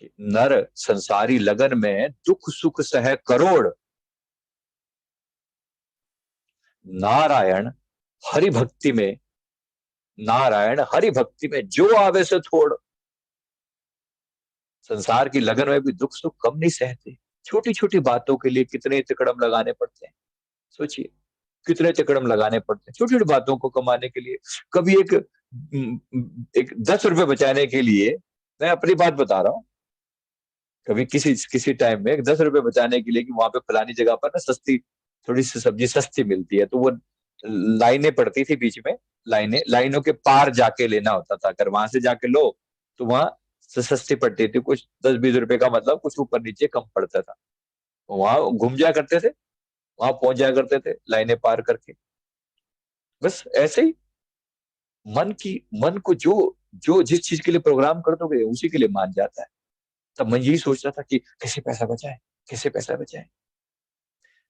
कि नर संसारी लगन में दुख सुख सह करोड़, नारायण हरि भक्ति में, नारायण हरि भक्ति में जो आवे से थोड़। संसार की लगन में भी दुख सुख कम नहीं सहते, छोटी छोटी बातों के लिए कितने तिकड़म लगाने पड़ते हैं। सोचिए कितने तिकड़म लगाने पड़ते हैं छोटी छोटी बातों को कमाने के लिए। कभी एक 10 रुपए बचाने के लिए, मैं अपनी बात बता रहा हूँ, कभी किसी किसी टाइम में 10 रुपए बचाने के लिए कि वहां पे फलानी जगह पर ना सस्ती, थोड़ी सी सब्जी सस्ती मिलती है, तो वो लाइनें पड़ती थी बीच में, लाइनों के पार जाके लेना होता था। अगर वहां से जाके लो तो वहां सस्ती पड़ती थी, कुछ 10-20 रुपए का मतलब कुछ ऊपर नीचे कम पड़ता था। वहां घूम जाया करते थे, वहां पहुंच जाया करते थे लाइनें पार करके। बस ऐसे ही मन को जो जो जिस चीज के लिए प्रोग्राम कर दोगे उसी के लिए मान जाता है। तब मैं यही सोच रहा था कि कैसे पैसा बचाए, कैसे पैसा बचाए।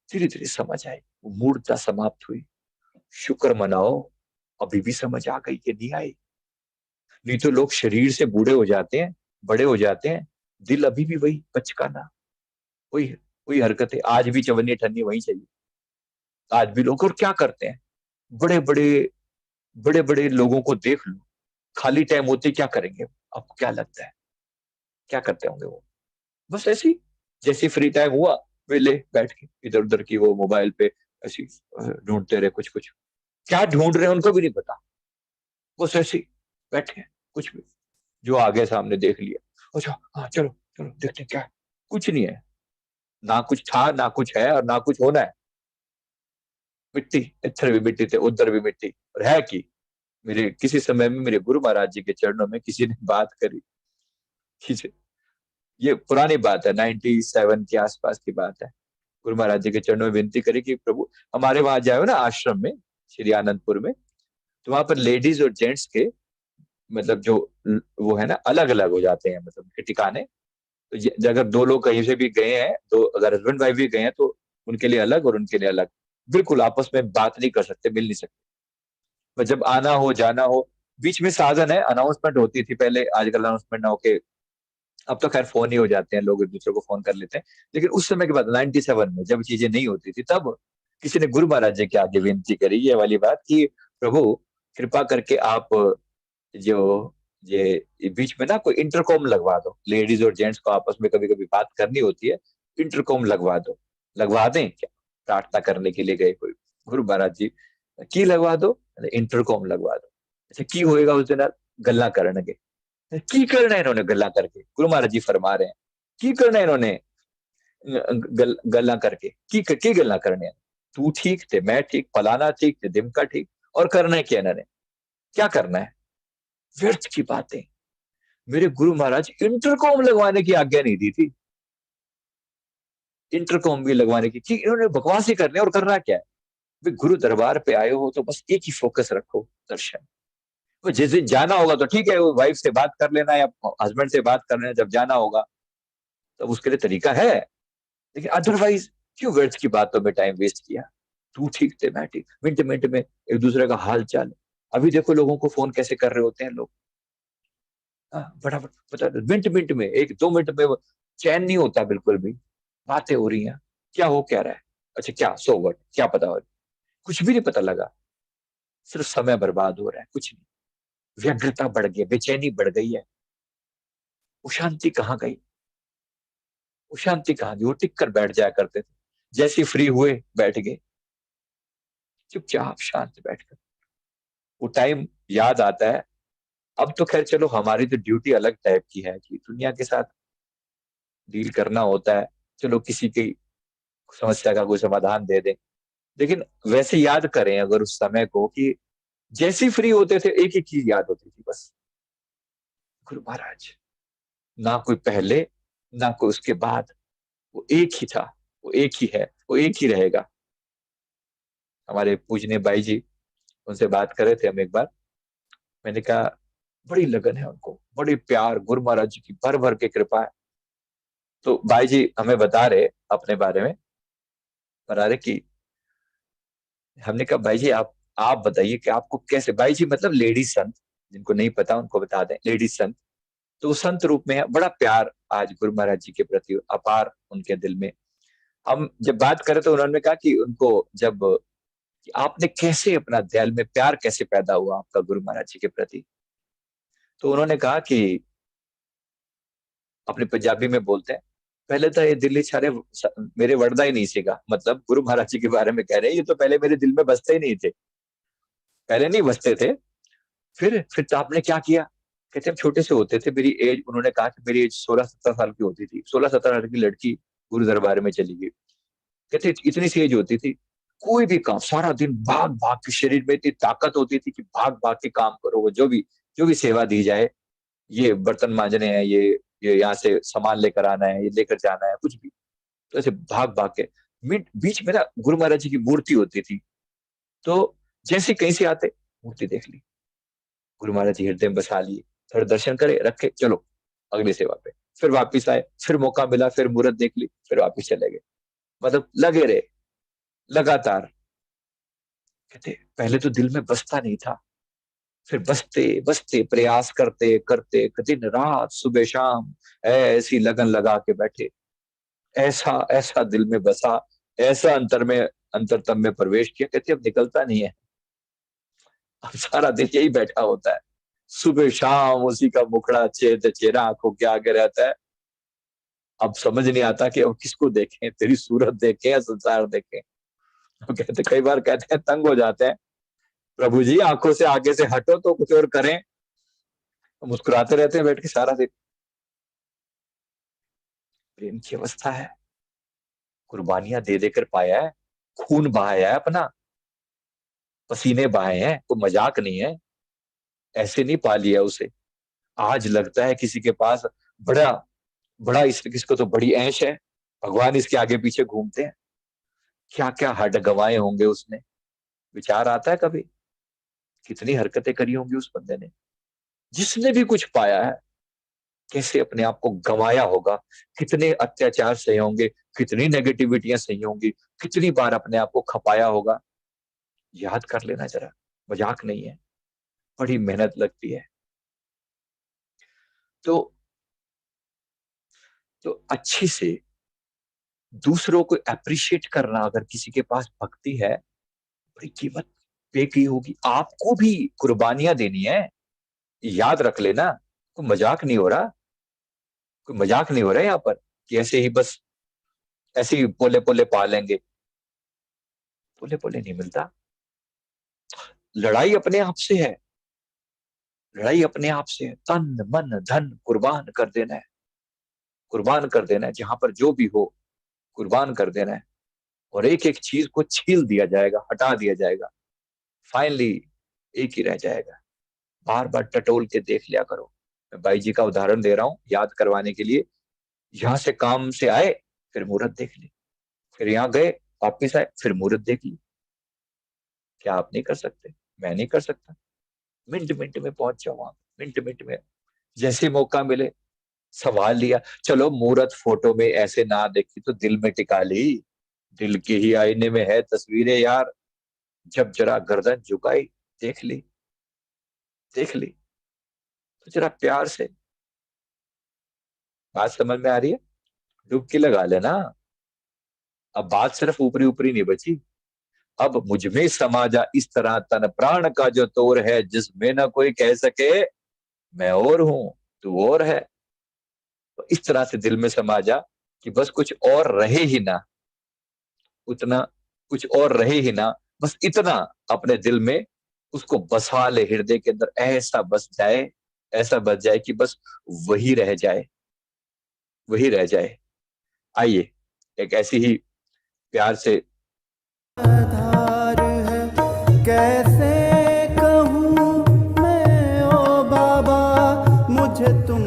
धीरे धीरे समझ आई, मूर्छा समाप्त हुई। शुक्र मनाओ, अभी भी समझ आ गई कि नहीं आई। नहीं तो लोग शरीर से बूढ़े हो जाते हैं, बड़े हो जाते हैं, दिल अभी भी वही बचकाना, वही वही हरकतें, आज भी चवन्नी ठन्नी वही चाहिए। आज भी लोग और क्या करते हैं, बड़े बड़े बड़े बड़े लोगों को देख लो, खाली टाइम होते क्या करेंगे, आपको क्या लगता है क्या करते होंगे वो? बस ऐसी, जैसे फ्री टाइम हुआ वे बैठ के इधर उधर की वो मोबाइल पे ऐसी ढूंढते रहे कुछ कुछ। क्या ढूंढ रहे हैं उनको भी नहीं पता, बस ऐसे ही बैठे हैं, कुछ भी जो आगे सामने देख लिया, अच्छा हाँ चलो चलो देखते हैं क्या है। कुछ नहीं है, ना कुछ था ना कुछ है और ना कुछ होना है। मिट्टी, इधर भी मिट्टी थे उधर भी मिट्टी, और है कि मेरे किसी समय में मेरे गुरु महाराज जी के चरणों में किसी ने बात करी, किसी, ये पुरानी बात है, 97 के आसपास की बात है। गुरु महाराज जी के चरणों में विनती करी कि प्रभु हमारे वहां जाओ ना आश्रम में, श्री आनंदपुर में, तो वहां पर लेडीज और जेंट्स के मतलब जो वो है ना अलग अलग हो जाते हैं, मतलब के ठिकाने। तो अगर दो लोग कहीं से भी गए हैं, तो अगर हस्बैंड वाइफ भी गए हैं तो उनके लिए अलग और उनके लिए अलग, बिल्कुल आपस में बात नहीं कर सकते, मिल नहीं सकते। पर जब आना हो जाना हो, बीच में साधन है, अनाउंसमेंट होती थी पहले, आजकल अनाउंसमेंट ना होके अब तो खैर फोन ही हो जाते हैं, लोग एक दूसरे को फोन कर लेते हैं। लेकिन उस समय के बाद 97 में जब चीजें नहीं होती थी, तब किसी ने गुरु महाराज जी के आगे विनती करी ये वाली बात कि प्रभु कृपा करके आप जो ये बीच में ना कोई इंटरकॉम लगवा दो, लेडीज और जेंट्स को आपस में कभी कभी बात करनी होती है, इंटरकॉम लगवा दो। लगवा दें क्या, प्रार्थना करने के लिए गए कोई गुरु महाराज जी, की लगवा दो, इंटरकॉम लगवा दो। अच्छा की होएगा उस दिन, गल्ला करनगे, की करना है इन्होंने गल्ला करके, गुरु महाराज जी फरमा रहे हैं की करना है इन्होंने गल्ला करके, की गल्ला करने हैं? तू ठीक थे, मैं ठीक, फलाना ठीक थे, दिमका ठीक, और करना है क्या इन्होंने, क्या करना है? व्यर्थ की बातें। मेरे गुरु महाराज इंटरकॉम लगवाने की आज्ञा नहीं दी थी, इंटरकॉम भी लगवाने की इन्होंने बकवास ही करने, और करना क्या है? वे गुरु दरबार पे आए हो तो बस एक ही फोकस रखो, दर्शन। वो जिस दिन जाना होगा तो ठीक है, वो वाइफ से बात कर लेना या हस्बैंड से बात कर लेना, जब जाना होगा तब उसके लिए तरीका है। लेकिन अदरवाइज क्यों व्यर्थ की बातों में टाइम वेस्ट किया? तू ठीक थे मैं ठीक, मिनट मिनट में एक दूसरे का हाल चाल। अभी देखो लोगों को फोन कैसे कर रहे होते हैं लोग, फटाफट बता दो, मिनट मिनट में, 1-2 मिनट में चैन नहीं होता बिल्कुल भी। बातें हो रही हैं, क्या हो क्या रहा है, अच्छा क्या सो व्हाट, क्या पता हो, कुछ भी नहीं पता लगा, सिर्फ समय बर्बाद हो रहा है, कुछ नहीं। व्यग्रता बढ़ गई, बेचैनी बढ़ गई है, वो शांति कहाँ गई, वो शांति कहाँ गई? वो टिक कर बैठ जाया करते थे, जैसे फ्री हुए बैठ गए चुपचाप शांत बैठकर। वो टाइम याद आता है। अब तो खैर चलो हमारी तो ड्यूटी अलग टाइप की है कि दुनिया के साथ डील करना होता है, चलो किसी की समस्या का कोई समाधान दे दें। लेकिन वैसे याद करें अगर उस समय को कि जैसे फ्री होते थे एक ही चीज याद होती थी बस, गुरु महाराज। ना कोई पहले ना कोई उसके बाद, वो एक ही था, वो एक ही है, वो एक ही रहेगा। हमारे पूजनीय भाई जी, उनसे बात कर रहे थे हम एक बार, मैंने कहा बड़ी लगन है उनको, बड़ी प्यार, गुरु महाराज जी की भर भर के कृपा है। तो भाई जी हमें बता रहे अपने बारे में, बता रहे कि हमने कहा भाई जी आप बताइए कि आपको कैसे, भाई जी मतलब लेडीज संत, जिनको नहीं पता उनको बता दें, लेडीज संत। तो वो संत रूप में है, बड़ा प्यार आज गुरु महाराज जी के प्रति अपार उनके दिल में। हम जब बात करें तो उन्होंने कहा कि उनको जब कि आपने कैसे अपना दिल में प्यार कैसे पैदा हुआ आपका गुरु महाराज जी के प्रति, तो उन्होंने कहा कि अपने पंजाबी में बोलते हैं, पहले तो ये दिल्ली सारे मेरे वड़दा ही नहीं सीगा, मतलब गुरु महाराज जी के बारे में कह रहे हैं, ये तो पहले मेरे दिल में बसते ही नहीं थे, पहले नहीं बसते थे। फिर तो आपने क्या किया? कहते हम छोटे से होते थे, मेरी एज, उन्होंने कहा कि मेरी एज 16-17 साल की होती थी, 16-17 साल की लड़की गुरु दरबार में चली गई। कहते इतनी सी एज होती थी, कोई भी काम सारा दिन भाग भाग के, शरीर में इतनी ताकत होती थी कि भाग भाग के काम करो, जो भी सेवा दी जाए, ये बर्तन मांजने हैं, ये यहाँ से सामान लेकर आना है, ये लेकर जाना है, कुछ भी, तो ऐसे भाग भाग के। बीच में ना गुरु महाराज जी की मूर्ति होती थी, तो जैसे कहीं से आते मूर्ति देख ली, गुरु महाराज जी हृदय में बसा लिए, थोड़े दर्शन करे, रखे, चलो अगली सेवा पे, फिर वापिस आए, फिर मौका मिला, फिर मूर्त देख ली, फिर वापिस चले गए, मतलब लगे रहे लगातार। कहते पहले तो दिल में बसता नहीं था, फिर बसते बसते प्रयास करते करते दिन रात सुबह शाम ऐसी लगन लगा के बैठे, ऐसा ऐसा दिल में बसा, ऐसा अंतरतम में प्रवेश किया, कहते अब निकलता नहीं है, अब सारा दिन यही बैठा होता है, सुबह शाम उसी का मुखड़ा चेहरा आंखों के आगे रहता है। अब समझ नहीं आता कि अब किसको देखें, तेरी सूरत देखें या संसार देखें। तो कहते कई बार कहते हैं, तंग हो जाते हैं, प्रभु जी आंखों से आगे से हटो तो कुछ और करें। तो मुस्कुराते रहते हैं बैठ के सारा दिन। प्रेम की अवस्था है, कुर्बानियां दे देकर पाया है, खून बहाया है अपना, पसीने बहाए हैं, कोई मजाक नहीं है, ऐसे नहीं पा लिया उसे। आज लगता है किसी के पास बड़ा बड़ा किसको तो बड़ी ऐश है, भगवान इसके आगे पीछे घूमते हैं, क्या क्या हड गंवाए होंगे उसने। विचार आता है कभी, कितनी हरकतें करी होंगी उस बंदे ने, जिसने भी कुछ पाया है, कैसे अपने आप को गंवाया होगा, कितने अत्याचार सहे होंगे, कितनी नेगेटिविटियां सही होंगी, कितनी बार अपने आप को खपाया होगा। याद कर लेना जरा, मजाक नहीं है, बड़ी मेहनत लगती है। तो अच्छी से दूसरों को अप्रिशिएट करना, अगर किसी के पास भक्ति है, बड़ी कीमत पे की होगी, आपको भी कुर्बानियां देनी है, याद रख लेना। कोई मजाक नहीं हो रहा, कोई मजाक नहीं हो रहा है यहाँ पर कि ऐसे ही बस ऐसे ही पोले पोले पा लेंगे, पोले पोले नहीं मिलता। लड़ाई अपने आप से है, लड़ाई अपने आप से है, तन मन धन कुर्बान कर देना है, कुर्बान कर देना है, जहां पर जो भी हो कुर्बान कर देना है, और एक एक चीज को छील दिया जाएगा, हटा दिया जाएगा, फाइनली एक ही रह जाएगा। बार बार टटोल के देख लिया करो। मैं भाई जी का उदाहरण दे रहा हूं याद करवाने के लिए, यहां से काम से आए, फिर मुहूर्त देख ली, फिर यहाँ गए, वापिस आए, फिर मुहूर्त देख ली। क्या आप नहीं कर सकते? मैं नहीं कर सकता? मिनट मिनट में पहुंच जाओ वहां, मिनट मिनट में, जैसे मौका मिले सवाल लिया, चलो मुहूर्त फोटो में ऐसे ना देखी तो दिल में टिका ली, दिल के ही आईने में है तस्वीरें यार, जब जरा गर्दन झुकाई, देख ली, देख ली, तो जरा प्यार से, बात समझ में आ रही है? डुबकी लगा लेना। अब बात सिर्फ ऊपरी ऊपरी नहीं बची, अब मुझ में समा जा इस तरह तन प्राण का जो तोर है, जिसमें ना कोई कह सके मैं और हूं तू और है। तो इस तरह से दिल में समा जा कि बस कुछ और रहे ही ना, उतना कुछ और रहे ही ना, बस इतना अपने दिल में उसको बसा ले, हृदय के अंदर ऐसा बस जाए, ऐसा बस जाए कि बस वही रह जाए, वही रह जाए। आइए एक ऐसी ही प्यार से आधार है, कैसे कहूँ मैं ओ बाबा, मुझे तुम